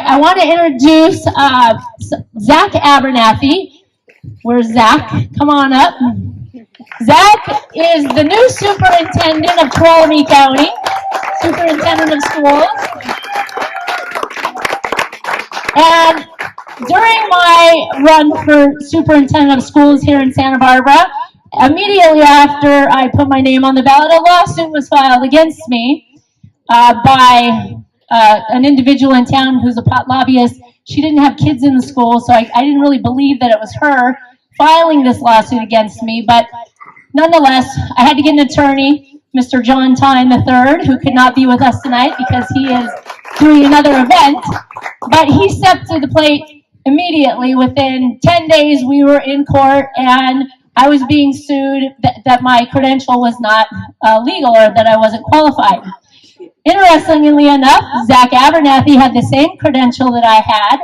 I want to introduce Zack Abernathy. Where's Zack? Come on up. Zack is the new superintendent of Tuolumne County, superintendent of schools. And during my run for superintendent of schools here in Santa Barbara, immediately after I put my name on the ballot, a lawsuit was filed against me by an individual in town who's a pot lobbyist. She didn't have kids in the school, so I didn't really believe that it was her filing this lawsuit against me. But nonetheless, I had to get an attorney, Mr. John Tyne III, who could not be with us tonight because he is doing another event. But he stepped to the plate immediately. Within 10 days, we were in court, and I was being sued that my credential was not legal or that I wasn't qualified. Interestingly enough, Zack Abernathy had the same credential that I had,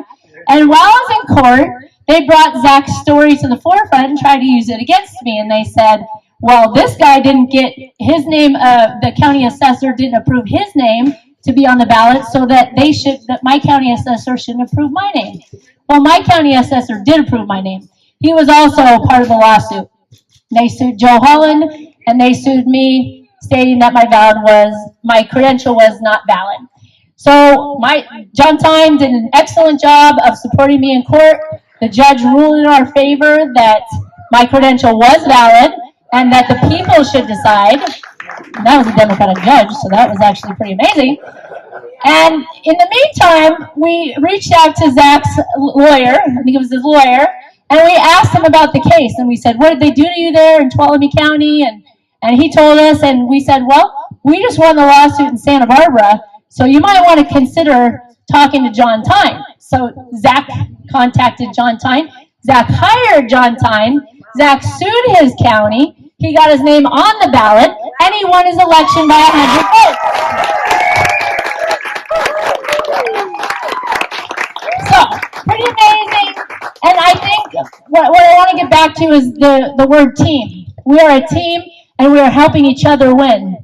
and while I was in court, they brought Zack's story to the forefront and tried to use it against me, and they said, well, this guy didn't get his name, the county assessor didn't approve his name to be on the ballot, so that my county assessor shouldn't approve my name. Well, my county assessor did approve my name. He was also part of the lawsuit. They sued Joe Holland, and they sued me, stating that my credential was not valid. So John Tyne did an excellent job of supporting me in court. The judge ruled in our favor that my credential was valid and that the people should decide. And that was a Democratic judge, so that was actually pretty amazing. And in the meantime, we reached out to Zack's lawyer, I think it was his lawyer, and we asked him about the case. And we said, what did they do to you there in Tuolumne County? And he told us, and we said, well, we just won the lawsuit in Santa Barbara, so you might want to consider talking to John Tyne. So Zack contacted John Tyne. Zack hired John Tyne. Zack sued his county. He got his name on the ballot, and he won his election by 100 votes. So, pretty amazing. And I think what I want to get back to is the word team. We are a team, and we are helping each other win.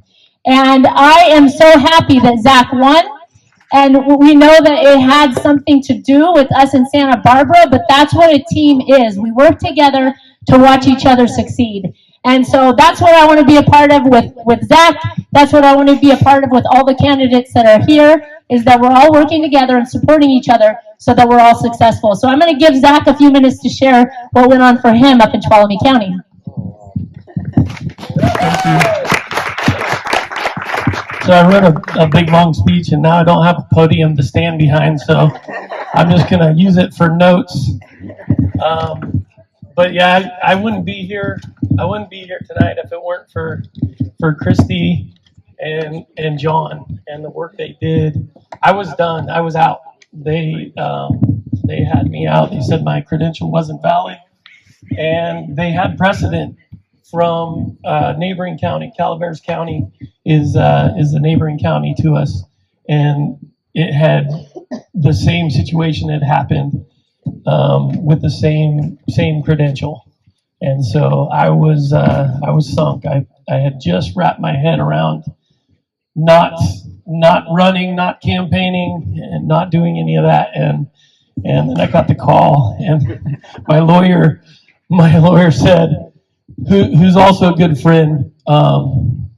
And I am so happy that Zack won. And we know that it had something to do with us in Santa Barbara, but that's what a team is. We work together to watch each other succeed. And so that's what I want to be a part of with Zack. That's what I want to be a part of with all the candidates that are here, is that we're all working together and supporting each other so that we're all successful. So I'm going to give Zack a few minutes to share what went on for him up in Tuolumne County. Thank you. So I wrote a big long speech, and now I don't have a podium to stand behind, so I'm just going to use it for notes. But yeah, I wouldn't be here. I wouldn't be here tonight if it weren't for Christy and John and the work they did. I was done. I was out. They had me out. They said my credential wasn't valid, and they had precedent from neighboring county. Calaveras County is the neighboring county to us, and it had the same situation had happened with the same credential, and so I was sunk. I had just wrapped my head around not running, not campaigning, and not doing any of that, and then I got the call, and my lawyer said, who's also a good friend,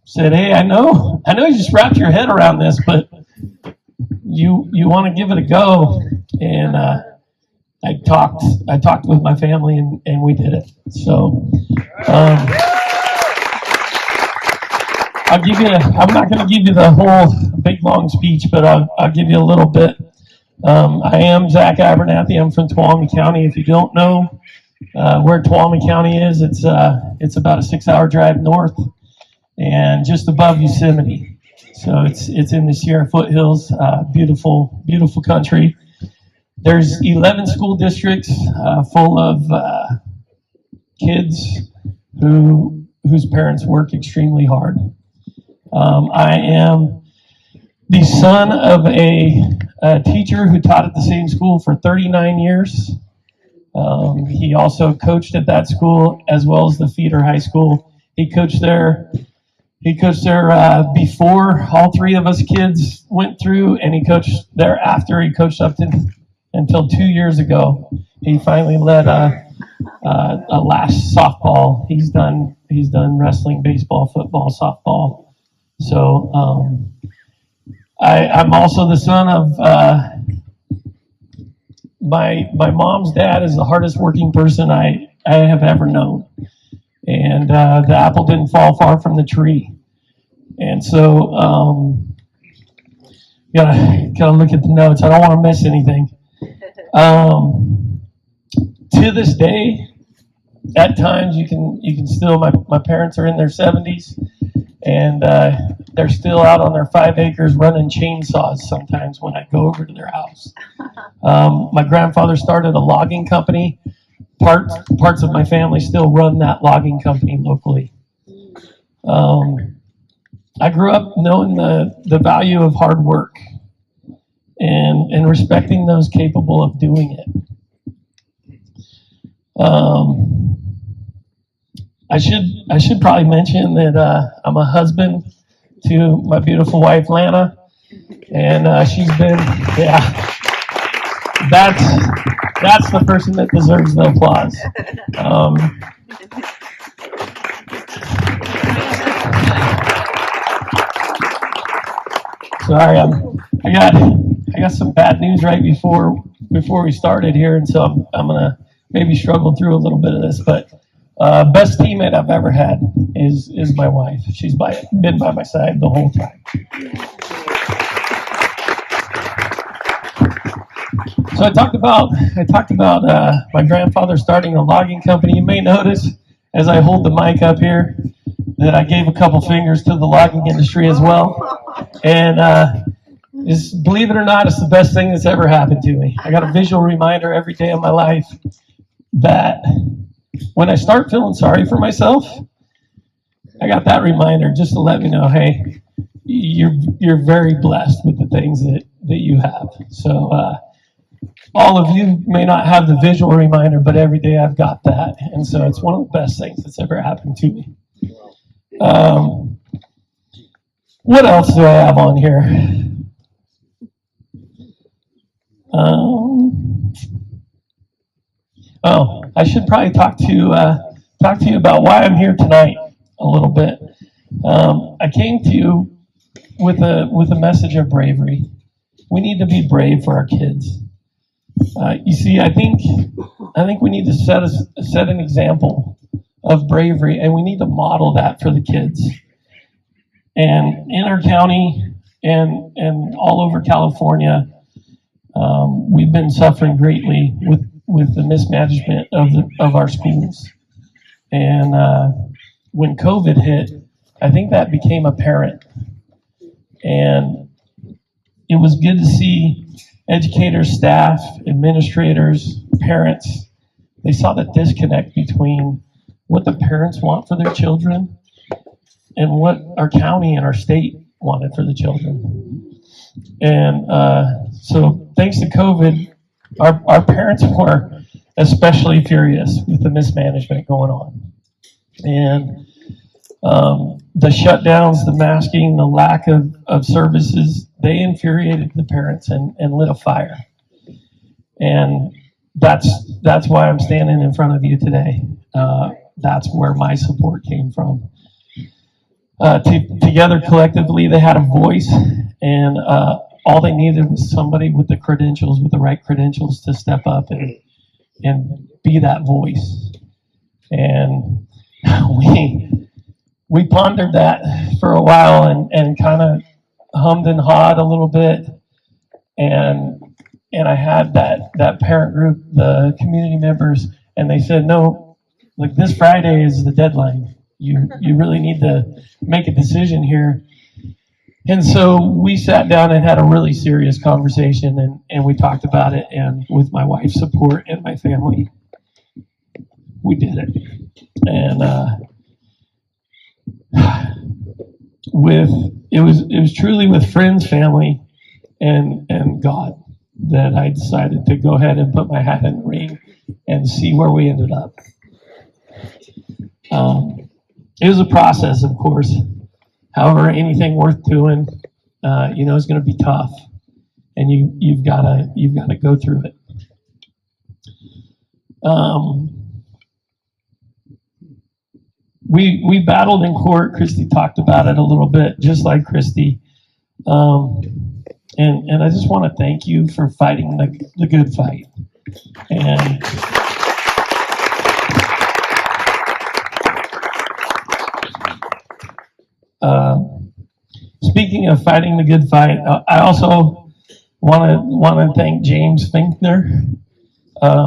said, hey, I know you just wrapped your head around this, but you want to give it a go. And I talked with my family, and we did it. So I'm not going to give you the whole big long speech, but I'll give you a little bit. I am Zack Abernathy. I'm from Tuolumne County. If you don't know where Tuolumne County is, it's about a 6-hour drive north and just above Yosemite. So it's in the Sierra foothills, beautiful country. There's 11 school districts full of kids whose parents work extremely hard. I am the son of a teacher who taught at the same school for 39 years. He also coached at that school as well as the feeder high school. He coached there He coached there before all three of us kids went through, and he coached there after. He coached up to until 2 years ago. He finally led a last softball. He's done wrestling, baseball, football, softball. So I'm also the son of my mom's dad is the hardest working person I have ever known. And the apple didn't fall far from the tree. And so, gotta look at the notes. I don't want to miss anything. To this day, at times you can still. My parents are in their 70s, and they're still out on their 5 acres running chainsaws. Sometimes when I go over to their house, my grandfather started a logging company. Parts of my family still run that logging company locally. I grew up knowing the value of hard work and respecting those capable of doing it. I should probably mention that I'm a husband to my beautiful wife Lana, and she's been that's the person that deserves the applause. Sorry, I got some bad news right before we started here, and so I'm gonna maybe struggle through a little bit of this. But best teammate I've ever had is my wife. She's been by my side the whole time. So I talked about my grandfather starting a logging company. You may notice as I hold the mic up here that I gave a couple fingers to the logging industry as well. And believe it or not, it's the best thing that's ever happened to me. I got a visual reminder every day of my life that when I start feeling sorry for myself, I got that reminder just to let me know, hey, you're very blessed with the things that you have. So all of you may not have the visual reminder, but every day I've got that. And so it's one of the best things that's ever happened to me. What else do I have on here? I should probably talk to you about why I'm here tonight a little bit. I came to you with a message of bravery. We need to be brave for our kids. You see, I think we need to set an example of bravery, and we need to model that for the kids. And in our county and all over California, we've been suffering greatly with the mismanagement of our schools. And when COVID hit, I think that became apparent. And it was good to see educators, staff, administrators, parents. They saw the disconnect between what the parents want for their children and what our county and our state wanted for the children. And so thanks to COVID, our parents were especially furious with the mismanagement going on. And the shutdowns, the masking, the lack of services, they infuriated the parents and lit a fire. And that's why I'm standing in front of you today. That's where my support came from. Together collectively, they had a voice, and all they needed was somebody with the credentials, with the right credentials, to step up and be that voice. And we pondered that for a while and kind of hummed and hawed a little bit. And I had that parent group, the community members, and they said, no, like this Friday is the deadline. You really need to make a decision here. And so we sat down and had a really serious conversation, and we talked about it, and with my wife's support and my family, we did it. And it was truly with friends, family, and God that I decided to go ahead and put my hat in the ring and see where we ended up. It was a process, of course. However, anything worth doing, is going to be tough, and you've got to go through it. We battled in court. Christy talked about it a little bit, just like Christy. And I just want to thank you for fighting the good fight. And speaking of fighting the good fight, I also want to thank James Finkner. I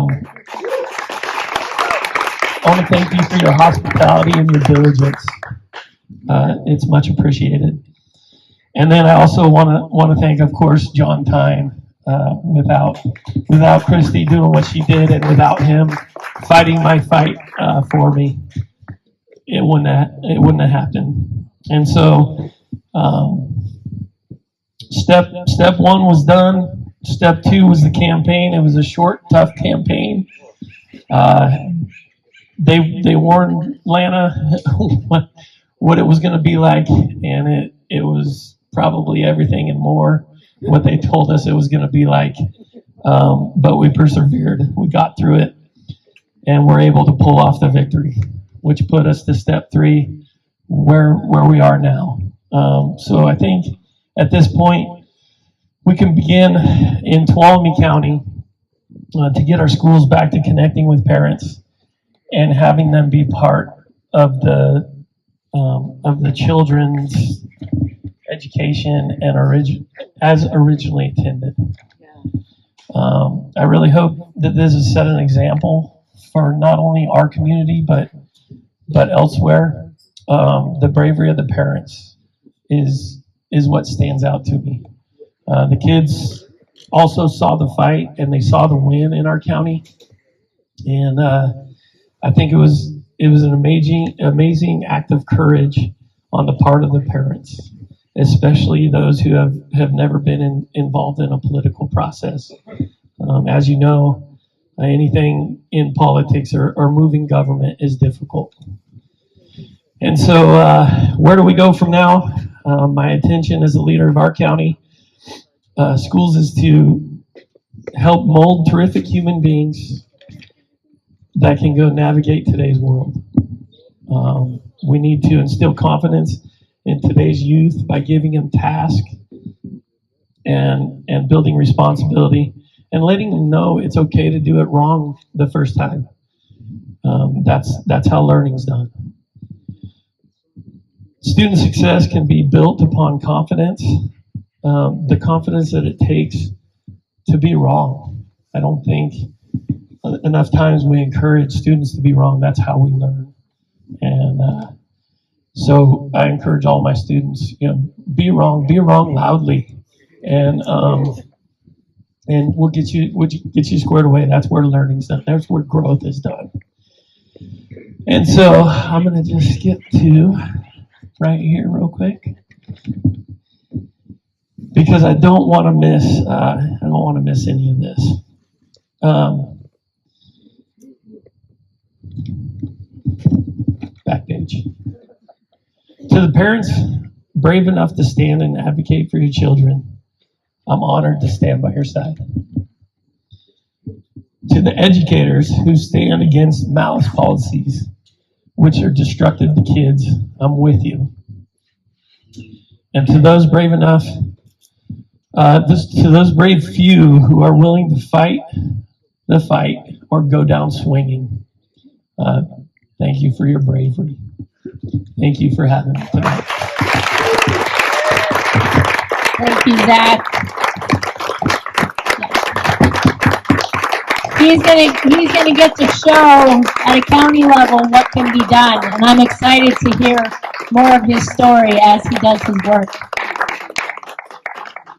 want to thank you for your hospitality and your diligence. It's much appreciated. And then I also want to thank, of course, John Tyne. Without Christy doing what she did, and without him fighting my fight for me, it wouldn't have happened. And so, step one was done. Step two was the campaign. It was a short, tough campaign. They warned Lana what it was going to be like, and it was probably everything and more what they told us it was going to be like. But we persevered. We got through it, and we're able to pull off the victory, which put us to step three, where we are now. So I think at this point we can begin in Tuolumne County to get our schools back to connecting with parents and having them be part of the children's education and as originally intended. I really hope that this has set an example for not only our community but elsewhere. The bravery of the parents is what stands out to me. The kids also saw the fight, and they saw the win in our county, and I think it was an amazing act of courage on the part of the parents, especially those who have never been involved in a political process. As you know, anything in politics or moving government is difficult. And so where do we go from now? My intention as a leader of our county schools is to help mold terrific human beings that can go navigate today's world. We need to instill confidence in today's youth by giving them tasks and building responsibility and letting them know it's okay to do it wrong the first time. That's how learning's done. Student success can be built upon confidence, the confidence that it takes to be wrong. I don't think enough times we encourage students to be wrong. That's how we learn. And so I encourage all my students, be wrong loudly, and we'll get you squared away. That's where learning's done. That's where growth is done. And so I'm gonna just skip to right here real quick, because I don't want to miss any of this. Back page. To the parents brave enough to stand and advocate for your children, I'm honored to stand by your side. To the educators who stand against malice policies which are destructive to kids, I'm with you. And to those brave enough, to those brave few who are willing to fight the fight or go down swinging, thank you for your bravery. Thank you for having me tonight. Thank you, Zach. He's gonna get to show at a county level what can be done, and I'm excited to hear more of his story as he does his work.